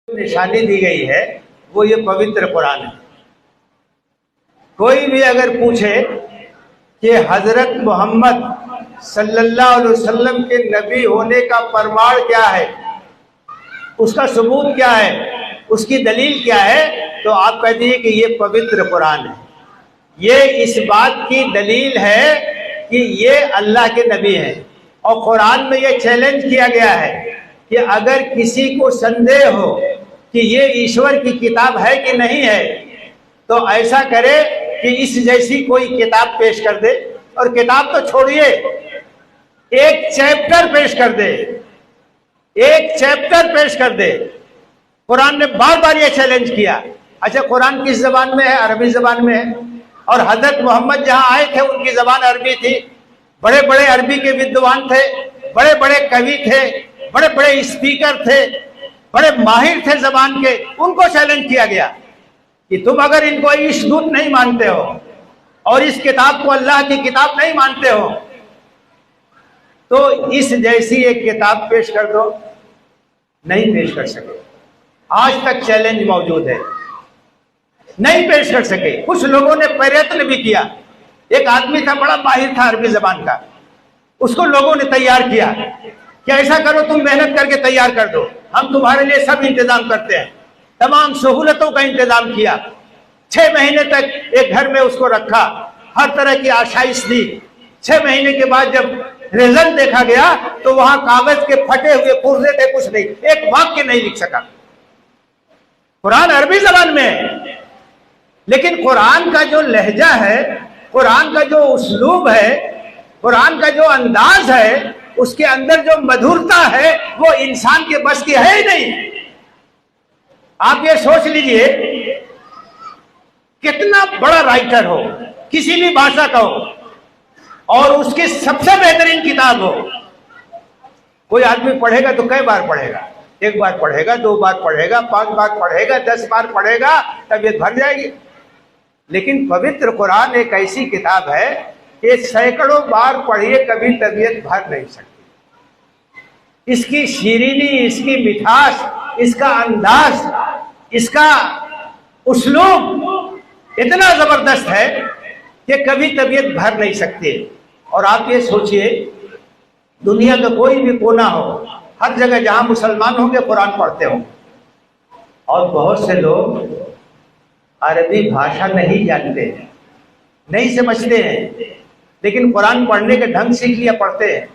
نشانی دی گئی ہے وہ یہ پوتر قرآن ہے۔ کوئی بھی اگر پوچھے کہ حضرت محمد صلی اللہ علیہ وسلم کے نبی ہونے کا پرماڑ کیا ہے، اس کا ثبوت کیا ہے، اس کی دلیل کیا ہے، تو آپ کہتے ہیں کہ یہ پوتر قرآن ہے۔ یہ اس بات کی دلیل ہے کہ یہ اللہ کے نبی ہیں، اور قرآن میں یہ چیلنج کیا گیا ہے کہ اگر کسی کو سندے ہو کہ یہ ایشور کی کتاب ہے کہ نہیں ہے تو ایسا کرے کہ اس جیسی کوئی کتاب پیش کر دے، اور کتاب تو چھوڑیے، ایک چیپٹر پیش کر دے، ایک چیپٹر پیش کر دے۔ قرآن نے بار بار یہ چیلنج کیا۔ اچھا، قرآن کس زبان میں ہے؟ عربی زبان میں ہے، اور حضرت محمد جہاں آئے تھے ان کی زبان عربی تھی، بڑے بڑے عربی کے ودوان تھے، بڑے بڑے کوی تھے، بڑے بڑے اسپیکر تھے، بڑے ماہر تھے زبان کے۔ ان کو چیلنج کیا گیا کہ تم اگر ان کو عیش دودھ نہیں مانتے ہو اور اس کتاب کو اللہ کی کتاب نہیں مانتے ہو تو اس جیسی ایک کتاب پیش کر دو۔ نہیں پیش کر سکے، آج تک چیلنج موجود ہے، نہیں پیش کر سکے۔ کچھ لوگوں نے پریتن بھی کیا۔ ایک آدمی تھا، بڑا ماہر تھا عربی زبان کا، اس کو لوگوں نے تیار کیا کہ ایسا کرو، تم محنت کر کے تیار کر دو، ہم تمہارے لیے سب انتظام کرتے ہیں۔ تمام سہولتوں کا انتظام کیا، 6 مہینے تک ایک گھر میں اس کو رکھا، ہر طرح کی آشائش دی۔ 6 مہینے کے بعد جب رزلٹ دیکھا گیا تو وہاں کاغذ کے پھٹے ہوئے پرزے تھے، کچھ نہیں، ایک واقعہ نہیں لکھ سکا۔ قرآن عربی زبان میں ہے، لیکن قرآن کا جو لہجہ ہے، قرآن کا جو اسلوب ہے، قرآن کا جو انداز ہے، اس کے اندر جو مدھورتا ہے وہ انسان کے بس کی ہے ہی نہیں۔ آپ یہ سوچ لیجئے، کتنا بڑا رائٹر ہو، کسی بھی بھاشا کا ہو، اور اس کی سب سے بہترین کتاب ہو، کوئی آدمی پڑھے گا تو کئی بار پڑھے گا؟ 1 بار پڑھے گا، 2 بار پڑھے گا، 5 بار پڑھے گا، 10 بار پڑھے گا، طبیعت بھر جائے گی۔ لیکن پوتر قرآن ایک ایسی کتاب ہے کہ سینکڑوں بار پڑھیے کبھی طبیعت بھر نہیں سکتی۔ اس کی شیرینی، اس کی مٹھاس، اس کا انداز، اس کا اسلوب اتنا زبردست ہے کہ کبھی طبیعت بھر نہیں سکتی۔ اور آپ یہ سوچئے، دنیا کا کوئی بھی کونا ہو، ہر جگہ جہاں مسلمان ہوں گے قرآن پڑھتے ہوں، اور بہت سے لوگ عربی بھاشا نہیں جانتے ہیں، نہیں سمجھتے ہیں، لیکن قرآن پڑھنے کے ڈھنگ سیکھ لیا، پڑھتے ہیں۔